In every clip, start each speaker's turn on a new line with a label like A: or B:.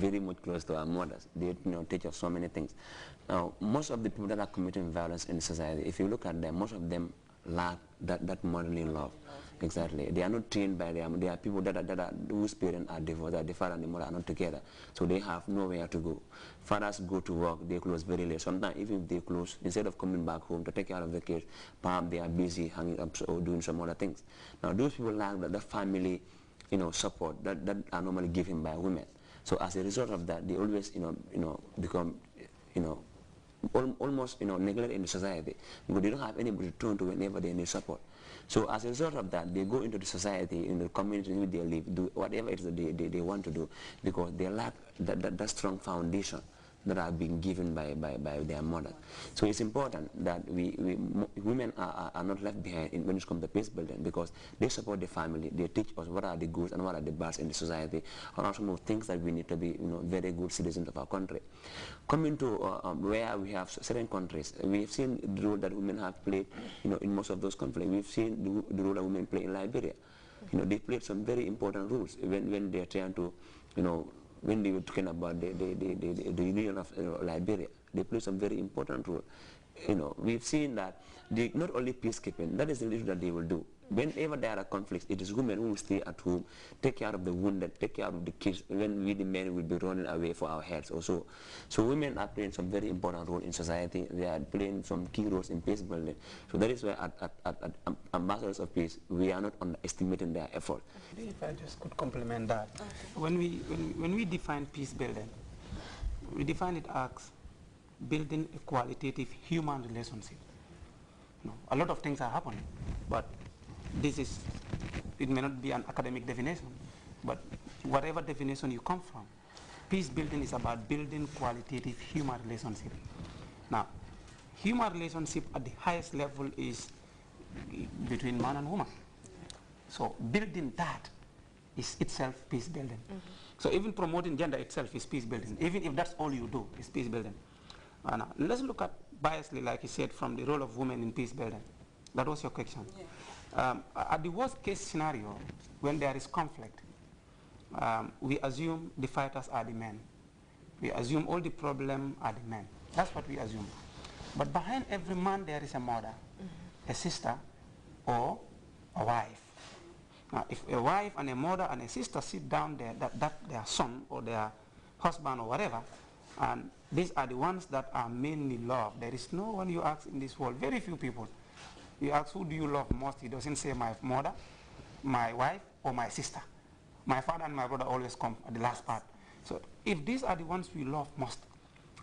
A: very much close to our mothers. They teach us so many things. Now, most of the people that are committing violence in society, if you look at them, most of them lack that motherly love. Exactly. They are not trained by them. They are people whose parents are divorced, that the father and the mother are not together. So they have nowhere to go. Fathers go to work, they close very late. Sometimes even if they close, instead of coming back home to take care of the kids, perhaps they are busy hanging up or doing some other things. Now those people lack that family support that are normally given by women. So as a result of that, they always become almost neglected in the society because they don't have anybody to turn to whenever they need support. So as a result of that, they go into the society, in the community in which they live, do whatever it is that they want to do because they lack that strong foundation that are being given by their mother. So it's important that women are not left behind when it comes to peace building because they support the family, they teach us what are the goods and what are the bads in the society, and also some of things that we need to be very good citizens of our country. Coming to where we have certain countries, we've seen the role that women have played in most of those conflicts. We've seen the role that women play in Liberia. They played some very important roles when they're trying to when they were talking about the union of Liberia, they play some very important role. We've seen that not only peacekeeping, that is the little that they will do. Whenever there are conflicts, it is women who will stay at home, take care of the wounded, take care of the kids, when we the men will be running away for our heads also. So women are playing some very important role in society. They are playing some key roles in peace building. So that is why at Ambassadors of Peace, we are not underestimating their effort.
B: If I just could complement that. Okay. When we define peace building, we define it as building a qualitative human relationship. A lot of things are happening, but it may not be an academic definition, but whatever definition you come from, peace building is about building qualitative human relationship. Now, human relationship at the highest level is between man and woman. So building that is itself peace building. So even promoting gender itself is peace building. Even if that's all you do, is peace building. Now, let's look at biasly, like you said, from the role of women in peace building. That was your question. Yeah. At the worst case scenario, when there is conflict, we assume the fighters are the men. We assume all the problem are the men. That's what we assume. But behind every man there is a mother, a sister, or a wife. Now, if a wife and a mother and a sister sit down there, that their son or their husband or whatever, and these are the ones that are mainly loved. There is no one you ask in this world, very few people. You ask, who do you love most? He doesn't say my mother, my wife, or my sister. My father and my brother always come at the last part. So if these are the ones we love most,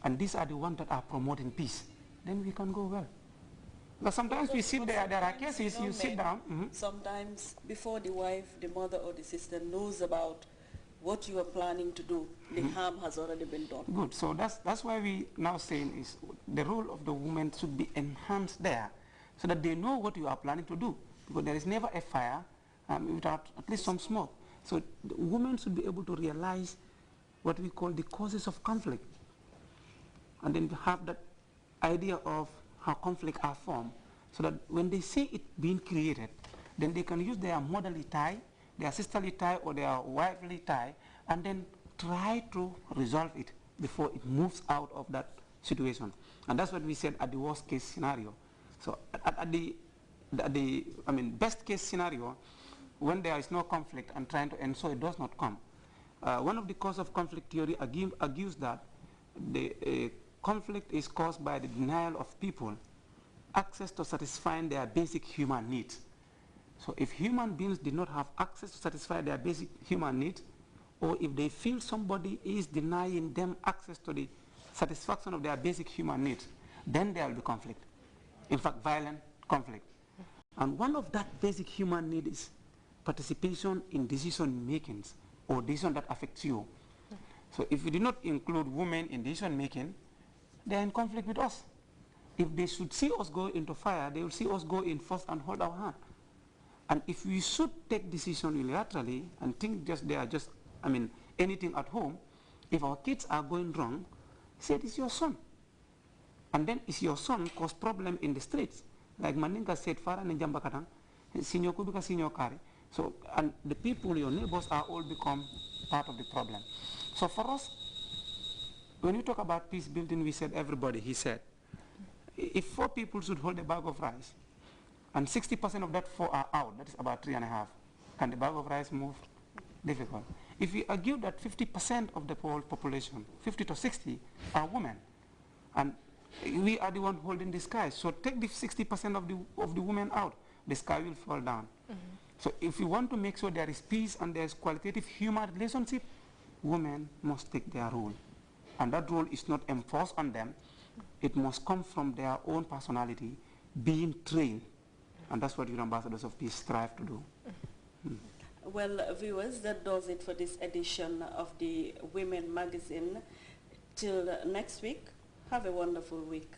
B: and these are the ones that are promoting peace, then we can go well. But sometimes we sit there, there are cases, you sit down.
C: Sometimes before the wife, the mother, or the sister knows about what you are planning to do, the harm has already been done. Good.
B: So that's why we now saying is the role of the woman should be enhanced there, so that they know what you are planning to do. Because there is never a fire without at least some smoke. So the women should be able to realize what we call the causes of conflict, and then have that idea of how conflict are formed, so that when they see it being created, then they can use their motherly tie, their sisterly tie, or their wifely tie, and then try to resolve it before it moves out of that situation. And that's what we said at the worst case scenario. So at the best case scenario, when there is no conflict and trying to ensure it does not come, one of the causes of conflict theory argues that the conflict is caused by the denial of people access to satisfying their basic human needs. So if human beings did not have access to satisfy their basic human needs, or if they feel somebody is denying them access to the satisfaction of their basic human needs, then there will be conflict. In fact, violent conflict. And one of that basic human need is participation in decision makings, or decision that affects you. So if we do not include women in decision making, they are in conflict with us. If they should see us go into fire, they will see us go in first and hold our hand. And if we should take decision unilaterally and think they are just, anything at home, if our kids are going wrong, say it is your son. And then is your son cause problem in the streets. Like Maninka said, Farah and Jambakatang, senior kubika senior kari. So, and the people, your neighbors, are all become part of the problem. So for us, when we talk about peace building, we said everybody, he said. If 4 people should hold a bag of rice, and 60% of that 4 are out, that is about 3.5, can the bag of rice move? Difficult. If we argue that 50% of the whole population, 50 to 60, are women, and we are the one holding the sky, so take the 60% of the women out, the sky will fall down. So if you want to make sure there is peace and there is qualitative human relationship, women must take their role. And that role is not enforced on them. It must come from their own personality, being trained. And that's what Youth Ambassadors of Peace strive to do.
C: Well, viewers, that does it for this edition of the Women Magazine. Till next week, have a wonderful week.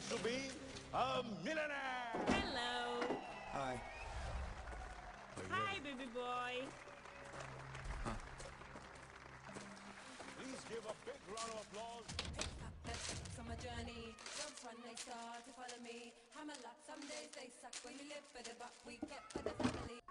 D: To be a millionaire.
E: Hello.
D: Hi.
E: Hi, baby boy.
D: Please give a big round of applause.
F: That's on my journey. Jumps when they start to follow me. Hammer luck, some days they suck when you live for the buck. We get for the family.